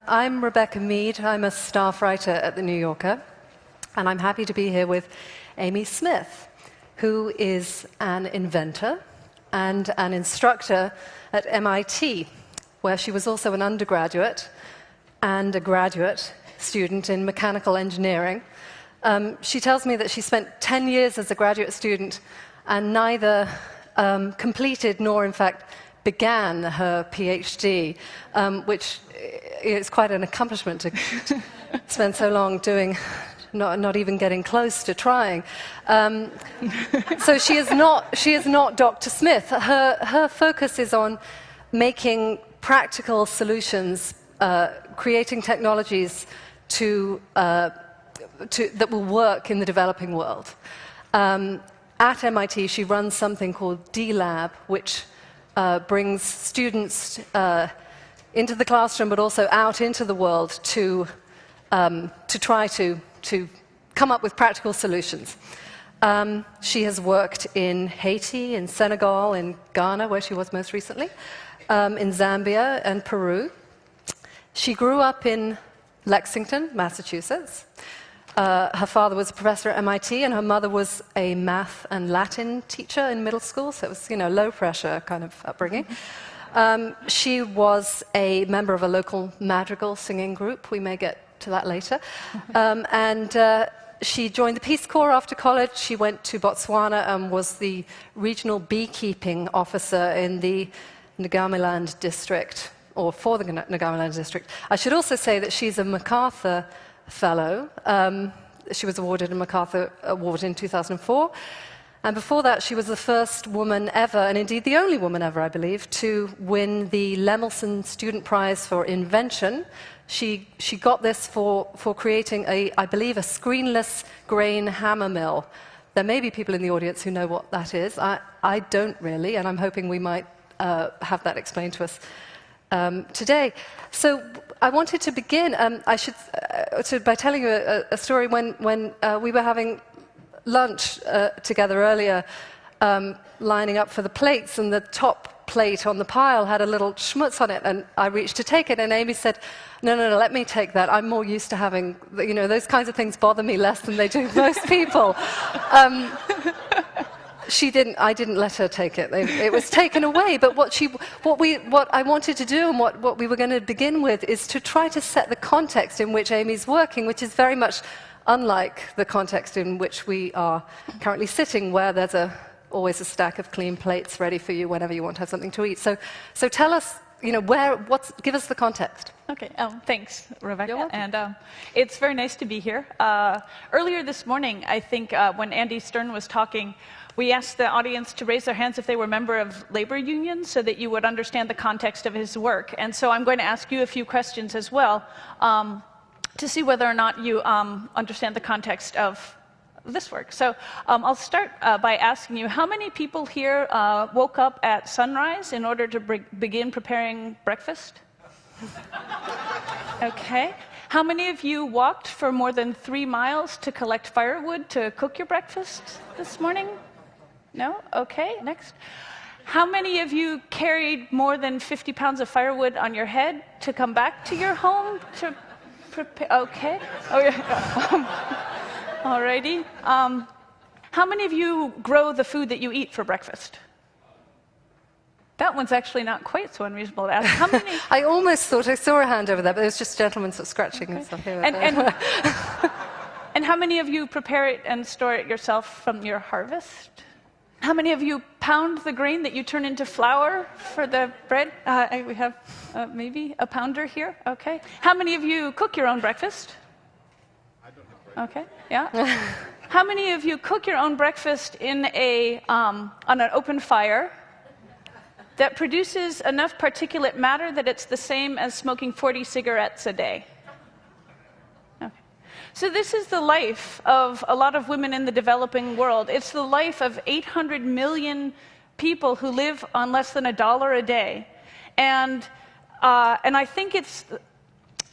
I'm Rebecca Mead. I'm a staff writer at The New Yorker, and I'm happy to be here with Amy Smith, who is an inventor and an instructor at MIT, where she was also an undergraduate and a graduate student in mechanical engineering. She tells me that she spent 10 years as a graduate student and neither completed nor, in fact, began her PhD, which is quite an accomplishment to spend so long doing, not even getting close to trying. So she is not Dr. Smith. Her focus is on making practical solutions, creating technologies that will work in the developing world. At MIT, she runs something called D-Lab, which brings students into the classroom, but also out into the world to try to come up with practical solutions. She has worked in Haiti, in Senegal, in Ghana, where she was most recently, in Zambia and Peru. She grew up in Lexington, Massachusetts. Her father was a professor at MIT, and her mother was a math and Latin teacher in middle school, so it was, low-pressure kind of upbringing. She was a member of a local madrigal singing group. We may get to that later. And she joined the Peace Corps after college. She went to Botswana and was the regional beekeeping officer in the Ngamiland district, or for the Ngamiland district. I should also say that she's a MacArthur Fellow. She was awarded a MacArthur Award in 2004. And before that, she was the first woman ever, and indeed the only woman ever, I believe, to win the Lemelson Student Prize for Invention. She got this for creating, I believe, a screenless grain hammer mill. There may be people in the audience who know what that is. I don't really, and I'm hoping we might have that explained to us today. So I wanted to begin by telling you a story when we were having lunch together earlier, lining up for the plates, and the top plate on the pile had a little schmutz on it, and I reached to take it, and Amy said, no, let me take that. I'm more used to having, those kinds of things bother me less than they do most people. I didn't let her take it. It was taken away. But what I wanted to do, and what we were going to begin with, is to try to set the context in which Amy's working, which is very much unlike the context in which we are currently sitting, where there's always a stack of clean plates ready for you whenever you want to have something to eat. So tell us, give us the context. Okay, thanks, Rebecca. You're welcome. And it's very nice to be here. Earlier this morning, I think when Andy Stern was talking, we asked the audience to raise their hands if they were a member of labor unions so that you would understand the context of his work. And so I'm going to ask you a few questions as well to see whether or not you understand the context of this work. So I'll start by asking you, how many people here woke up at sunrise in order to begin preparing breakfast? Okay. How many of you walked for more than 3 miles to collect firewood to cook your breakfast this morning? No? Okay, next. How many of you carried more than 50 pounds of firewood on your head to come back to your home to prepare? Okay. Alrighty. How many of you grow the food that you eat for breakfast? That one's actually not quite so unreasonable to ask. How many? I almost thought I saw a hand over there, but it was just a gentleman sort of scratching himself here. And how many of you prepare it and store it yourself from your harvest? How many of you pound the grain that you turn into flour for the bread? We have maybe a pounder here. Okay. How many of you cook your own breakfast? I don't have bread. Okay. Yeah. How many of you cook your own breakfast in on an open fire that produces enough particulate matter that it's the same as smoking 40 cigarettes a day? So this is the life of a lot of women in the developing world. It's the life of 800 million people who live on less than $1 a day. And I think it's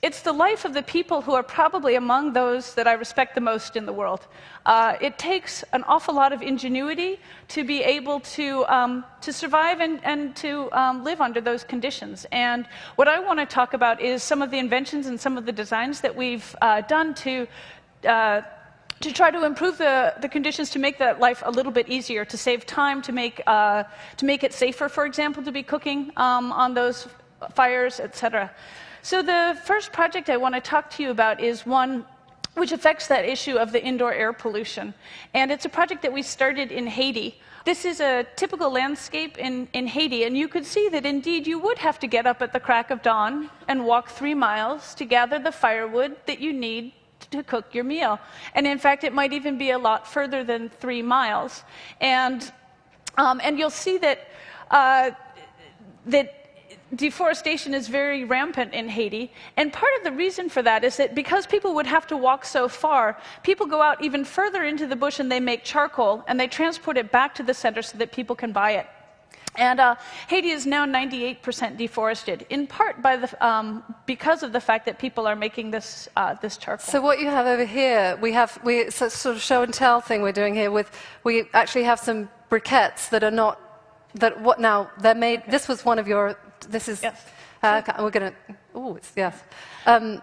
it's the life of the people who are probably among those that I respect the most in the world. It takes an awful lot of ingenuity to be able to survive and to live under those conditions. And what I want to talk about is some of the inventions and some of the designs that we've done to try to improve the conditions, to make that life a little bit easier, to save time, to make it safer, for example, to be cooking on those fires, etc. So the first project I want to talk to you about is one which affects that issue of the indoor air pollution. And it's a project that we started in Haiti. This is a typical landscape in Haiti, and you could see that indeed you would have to get up at the crack of dawn and walk 3 miles to gather the firewood that you need to cook your meal. And in fact, it might even be a lot further than 3 miles. And you'll see that that deforestation is very rampant in Haiti, and part of the reason for that is that because people would have to walk so far, people go out even further into the bush and they make charcoal, and they transport it back to the center so that people can buy it. And Haiti is now 98% deforested, in part by because of the fact that people are making this charcoal. So what you have over here, it's a sort of show and tell thing we're doing here. We actually have some briquettes that are not they're made. This was one of your. This is. Yes. We're gonna. Oh, it's yes. So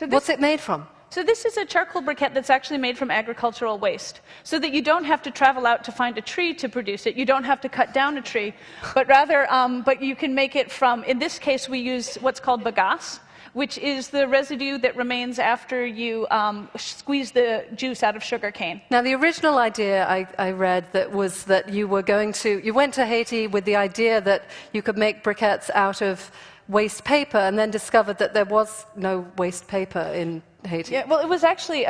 what's it made from? So this is a charcoal briquette that's actually made from agricultural waste, so that you don't have to travel out to find a tree to produce it. You don't have to cut down a tree, but rather, but you can make it from. In this case, we use what's called bagasse, which is the residue that remains after you squeeze the juice out of sugar cane. Now, the original idea I read was that you went to Haiti with the idea that you could make briquettes out of waste paper, and then discovered that there was no waste paper in Haiti. Yeah, well, it was actually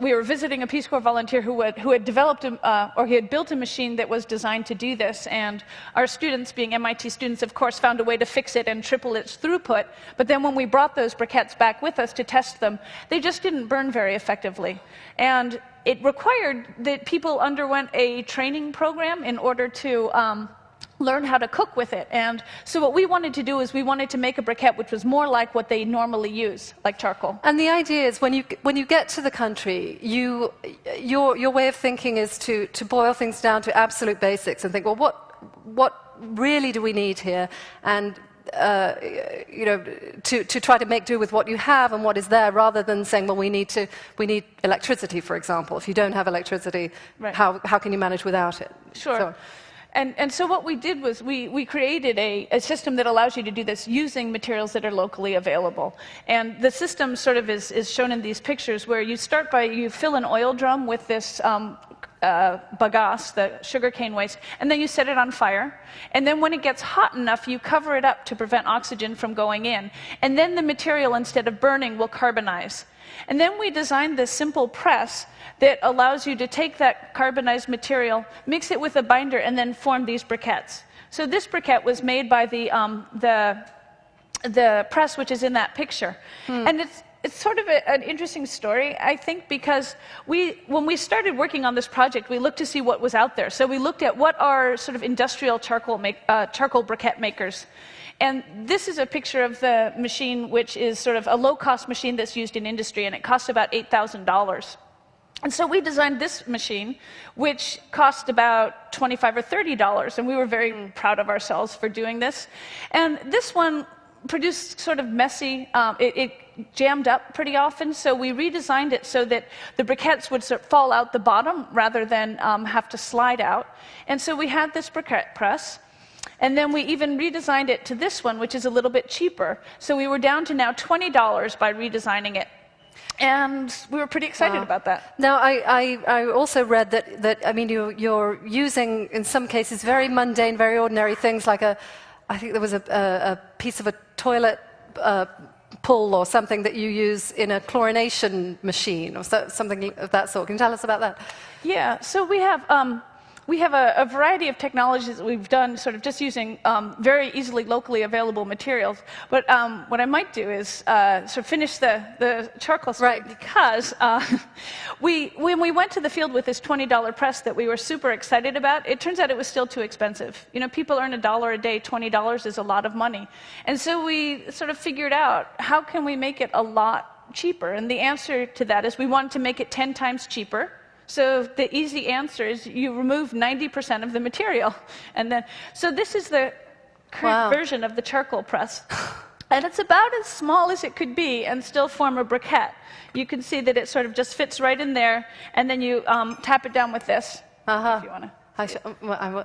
we were visiting a Peace Corps volunteer who had developed he had built a machine that was designed to do this, and our students, being MIT students, of course, found a way to fix it and triple its throughput. But then when we brought those briquettes back with us to test them, they just didn't burn very effectively. And it required that people underwent a training program in order to learn how to cook with it. And so what we wanted to do is we wanted to make a briquette which was more like what they normally use, like charcoal. And the idea is when you get to the country, your way of thinking is to boil things down to absolute basics and think, well, what really do we need here? And to try to make do with what you have and what is there, rather than saying, well, we need electricity, for example. If you don't have electricity, right, how can you manage without it? Sure. So, And so what we did was we created a system that allows you to do this using materials that are locally available. And the system sort of is shown in these pictures, where you start by, you fill an oil drum with this bagasse, the sugarcane waste, and then you set it on fire. And then when it gets hot enough, you cover it up to prevent oxygen from going in. And then the material, instead of burning, will carbonize. And then we designed this simple press that allows you to take that carbonized material, mix it with a binder, and then form these briquettes. So this briquette was made by the press, which is in that picture. And it's sort of an interesting story, I think, because when we started working on this project, we looked to see what was out there. So we looked at what are sort of industrial charcoal briquette makers. And this is a picture of the machine, which is sort of a low-cost machine that's used in industry, and it costs about $8,000. And so we designed this machine, which cost about $25 or $30, and we were very proud of ourselves for doing this. And this one produced sort of messy, it jammed up pretty often, so we redesigned it so that the briquettes would sort of fall out the bottom rather than have to slide out. And so we had this briquette press. And then we even redesigned it to this one, which is a little bit cheaper. So we were down to now $20 by redesigning it. And we were pretty excited about that. Now, I also read that I mean, you're using, in some cases, very mundane, very ordinary things, like I think there was a piece of a toilet pull or something that you use in a chlorination machine or something of that sort. Can you tell us about that? Yeah, so we have we have a variety of technologies that we've done sort of just using very easily locally available materials. But what I might do is sort of finish the charcoal story, because when we went to the field with this $20 press that we were super excited about, it turns out it was still too expensive. You know, people earn $1 a day, $20 is a lot of money. And so we sort of figured out, how can we make it a lot cheaper? And the answer to that is we wanted to make it 10 times cheaper. So the easy answer is you remove 90% of the material. And then, so this is the current version of the charcoal press. And it's about as small as it could be and still form a briquette. You can see that it sort of just fits right in there, and then you tap it down with this, if you want to.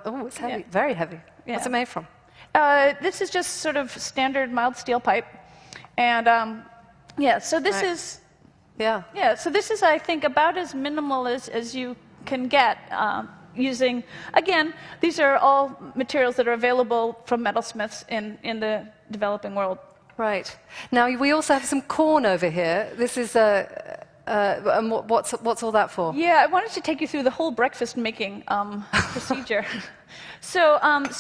Oh, it's heavy, very heavy. Yeah. What's it made from? This is just sort of standard mild steel pipe. And yeah, so this is... Yeah, so this is, I think, about as minimal as you can get using, again, these are all materials that are available from metalsmiths in the developing world. Right. Now, we also have some corn over here. This is and what's all that for? Yeah, I wanted to take you through the whole breakfast making procedure. So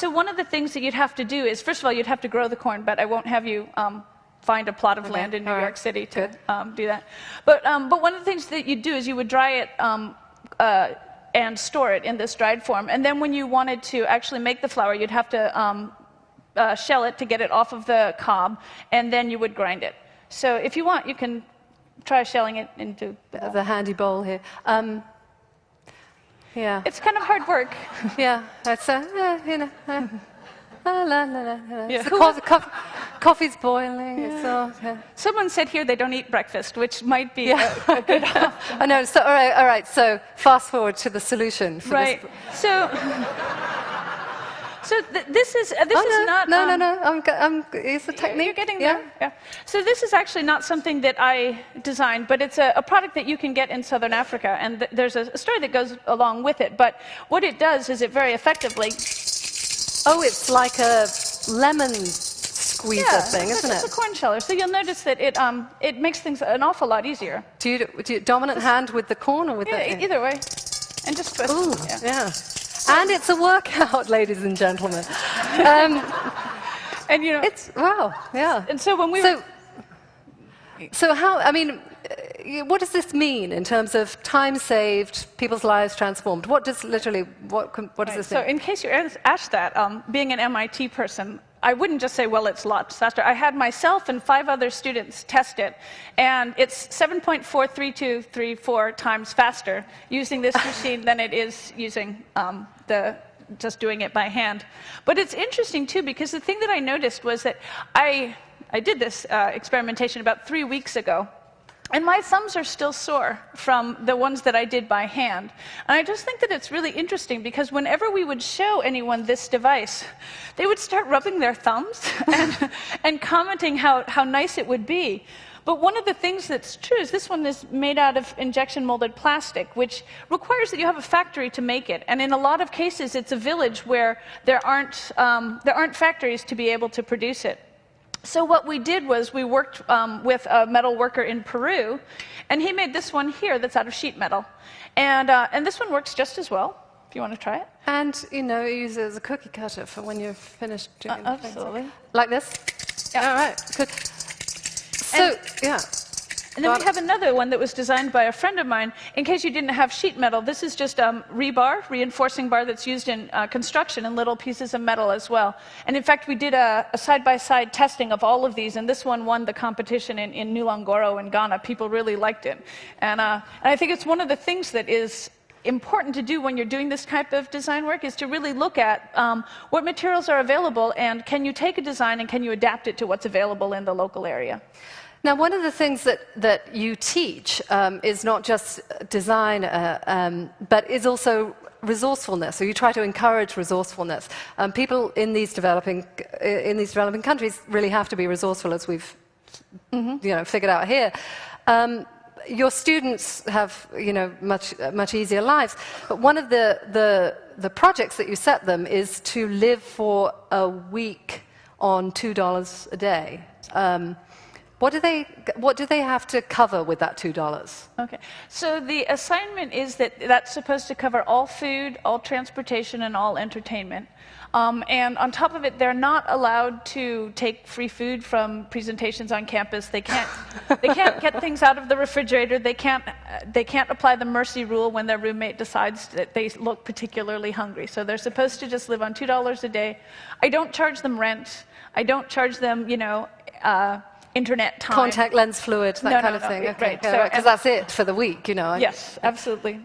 one of the things that you'd have to do is, first of all, you'd have to grow the corn, but I won't have you find a plot of land in New York City to do that. But one of the things that you'd do is you would dry it and store it in this dried form. And then when you wanted to actually make the flour, you'd have to shell it to get it off of the cob, and then you would grind it. So if you want, you can try shelling it into the handy bowl here. Yeah. It's kind of hard work. Yeah, it's you know. Yeah. Coffee's boiling. Yeah. It's all, Someone said here they don't eat breakfast, which might be a good I know. So all right. So fast forward to the solution. For right. This. So this is not. No. It's a technique. You're getting there. Yeah. So this is actually not something that I designed, but it's a product that you can get in Southern Africa, and there's a story that goes along with it. But what it does is it very effectively. Oh, it's like a lemon squeezer thing, isn't it? It's a corn sheller. So you'll notice that it makes things an awful lot easier. Do you dominant hand with the corn or with the... Either way. And just twist. Ooh, yeah. And it's a workout, ladies and gentlemen. And you know... It's, wow, yeah. And so when we So how, I mean, what does this mean in terms of time saved, people's lives transformed? What does this mean? So in case you asked that, being an MIT person, I wouldn't just say, well, it's lots faster. I had myself and 5 other students test it, and it's 7.43234 times faster using this machine than it is using just doing it by hand. But it's interesting, too, because the thing that I noticed was that I did this experimentation about 3 weeks ago, and my thumbs are still sore from the ones that I did by hand. And I just think that it's really interesting, because whenever we would show anyone this device, they would start rubbing their thumbs and commenting how nice it would be. But one of the things that's true is this one is made out of injection molded plastic, which requires that you have a factory to make it. And in a lot of cases, it's a village where there aren't factories to be able to produce it. So what we did was we worked with a metal worker in Peru, and he made this one here that's out of sheet metal. And this one works just as well, if you want to try it. And, you know, you use it as a cookie cutter for when you're finished doing absolutely. Things. Like this? Yeah. All right. So, And then we have another one that was designed by a friend of mine. In case you didn't have sheet metal, this is just rebar, reinforcing bar that's used in construction, and little pieces of metal as well. And in fact, we did a side-by-side testing of all of these, and this one won the competition in Nulangoro in Ghana. People really liked it. And I think it's one of the things that is important to do when you're doing this type of design work, is to really look at what materials are available, and can you take a design and can you adapt it to what's available in the local area. Now, one of the things that you teach is not just design, but is also resourcefulness. So you try to encourage resourcefulness. People in these developing countries really have to be resourceful, as we've figured out here. Your students have much easier lives, but one of the projects that you set them is to live for a week on $2 a day. What do they have to cover with that $2? Okay, so the assignment is that that's supposed to cover all food, all transportation, and all entertainment. And on top of it, they're not allowed to take free food from presentations on campus. They can't get things out of the refrigerator. They can't apply the mercy rule when their roommate decides that they look particularly hungry. So they're supposed to just live on $2 a day. I don't charge them rent. I don't charge them, internet time. Contact lens fluid, that kind of thing. Okay, right. Because that's it for the week, Yes, absolutely.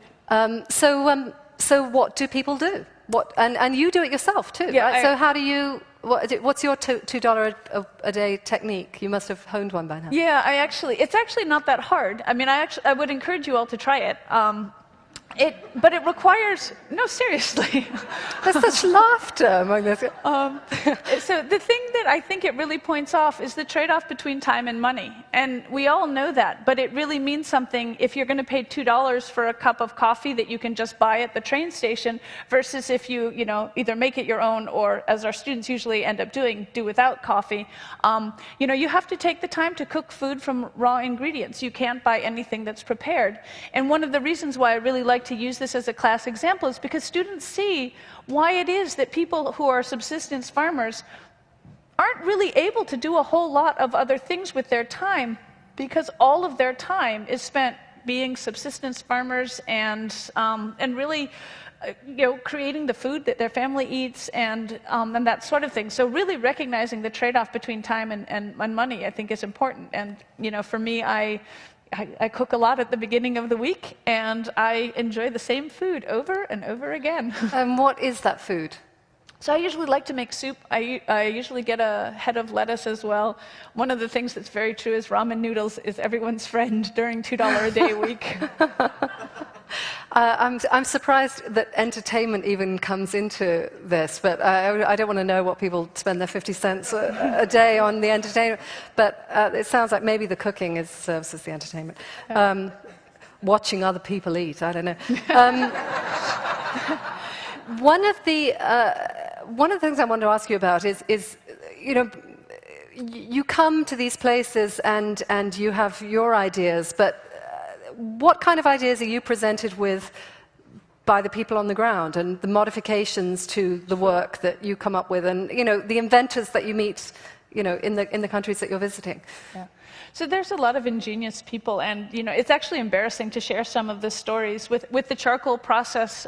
So what do people do? And you do it yourself too, yeah, right? So how do you? What's your $2 a day technique? You must have honed one by now. Yeah, it's actually not that hard. I mean, I would encourage you all to try it. But it requires, no, seriously. There's such laughter among this. So the thing that I think it really points off is the trade-off between time and money. And we all know that, but it really means something if you're going to pay $2 for a cup of coffee that you can just buy at the train station versus if you, either make it your own or, as our students usually end up doing, do without coffee. You have to take the time to cook food from raw ingredients. You can't buy anything that's prepared. And one of the reasons why I really like to use this as a class example is because students see why it is that people who are subsistence farmers aren't really able to do a whole lot of other things with their time because all of their time is spent being subsistence farmers and really creating the food that their family eats and that sort of thing. So really recognizing the trade-off between time and money I think is important. And for me, I cook a lot at the beginning of the week, and I enjoy the same food over and over again. And what is that food? So I usually like to make soup. I usually get a head of lettuce as well. One of the things that's very true is ramen noodles is everyone's friend during $2 a day a week. I'm surprised that entertainment even comes into this, but I don't want to know what people spend their 50 cents a day on the entertainment. But it sounds like maybe the cooking serves as the entertainment. Watching other people eat, I don't know. One of the things I want to ask you about is you come to these places and you have your ideas, but what kind of ideas are you presented with by the people on the ground and the modifications to the work that you come up with and the inventors that you meet in the countries that you're visiting? Yeah. So there's a lot of ingenious people, and it's actually embarrassing to share some of the stories with the charcoal process.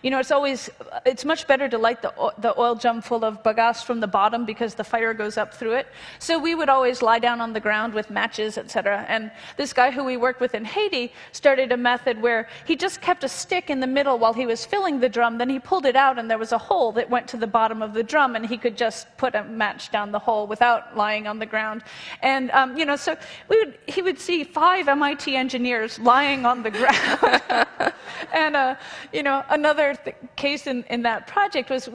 It's much better to light the oil drum full of bagasse from the bottom because the fire goes up through it. So we would always lie down on the ground with matches, etc. And this guy who we worked with in Haiti started a method where he just kept a stick in the middle while he was filling the drum. Then he pulled it out, and there was a hole that went to the bottom of the drum, and he could just put a match down the hole without lying on the ground. And so he would see 5 MIT engineers lying on the ground. And another case in that project was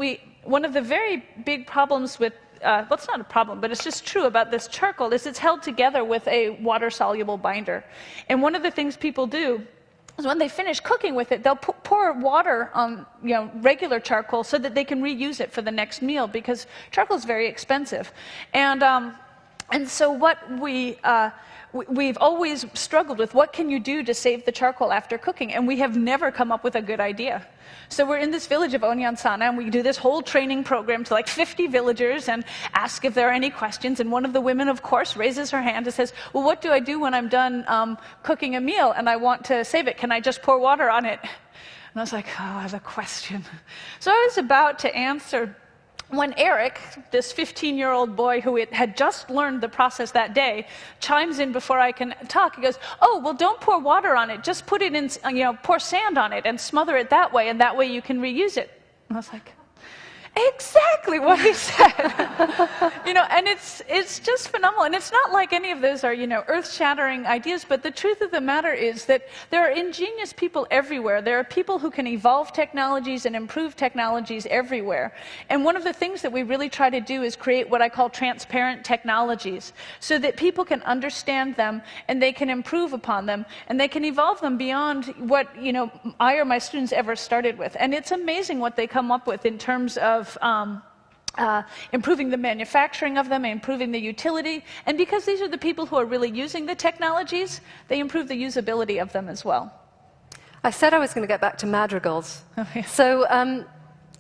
one of the very big problems with it's not a problem, but it's just true about this charcoal is it's held together with a water-soluble binder. And one of the things people do is when they finish cooking with it, they'll pour water on regular charcoal so that they can reuse it for the next meal because charcoal is very expensive. And so what we've always struggled with, what can you do to save the charcoal after cooking? And we have never come up with a good idea. So we're in this village of Onyansana, and we do this whole training program to like 50 villagers and ask if there are any questions. And one of the women, of course, raises her hand and says, well, what do I do when I'm done cooking a meal and I want to save it? Can I just pour water on it? And I was like, oh, the question. So I was about to answer when Eric, this 15-year-old boy who had just learned the process that day, chimes in before I can talk. He goes, oh, well, don't pour water on it. Just put it in, pour sand on it and smother it that way, and that way you can reuse it. And I was like, exactly what he said. And it's just phenomenal. And it's not like any of those are, earth-shattering ideas, but the truth of the matter is that there are ingenious people everywhere. There are people who can evolve technologies and improve technologies everywhere. And one of the things that we really try to do is create what I call transparent technologies so that people can understand them and they can improve upon them and they can evolve them beyond what, I or my students ever started with. And it's amazing what they come up with in terms of improving the manufacturing of them, improving the utility. And because these are the people who are really using the technologies, they improve the usability of them as well. I said I was going to get back to madrigals. Oh, yeah. So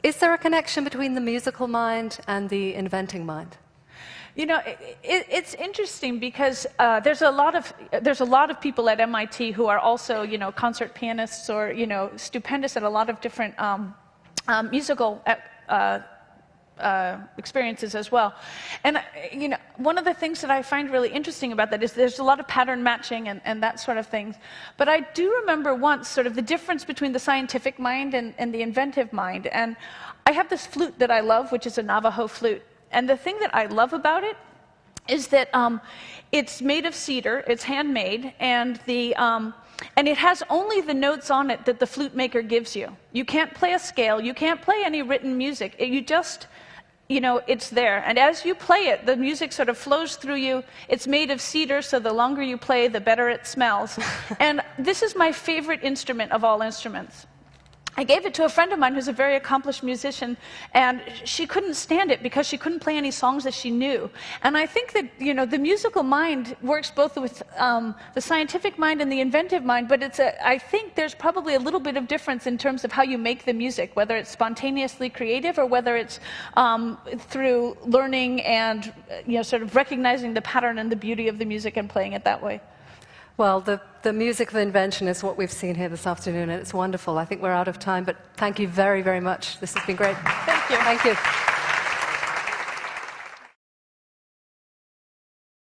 is there a connection between the musical mind and the inventing mind? You know, it's interesting because there's a lot of people at MIT who are also, you know, concert pianists or, you know, stupendous at a lot of different musical experiences as well. And, you know, one of the things that I find really interesting about that is there's a lot of pattern matching and that sort of thing. But I do remember once sort of the difference between the scientific mind and the inventive mind. And I have this flute that I love, which is a Navajo flute. And the thing that I love about it is that it's made of cedar, it's handmade, and it has only the notes on it that the flute maker gives you. You can't play a scale, you can't play any written music. You just, you know, it's there. And as you play it, the music sort of flows through you. It's made of cedar, so the longer you play, the better it smells. And this is my favorite instrument of all instruments. I gave it to a friend of mine who's a very accomplished musician, and she couldn't stand it because she couldn't play any songs that she knew. And I think that, you know, the musical mind works both with the scientific mind and the inventive mind, but I think there's probably a little bit of difference in terms of how you make the music, whether it's spontaneously creative or whether it's through learning and, you know, sort of recognizing the pattern and the beauty of the music and playing it that way. Well, the music of invention is what we've seen here this afternoon, and it's wonderful. I think we're out of time, but thank you very, very much. This has been great. Thank you. Thank you.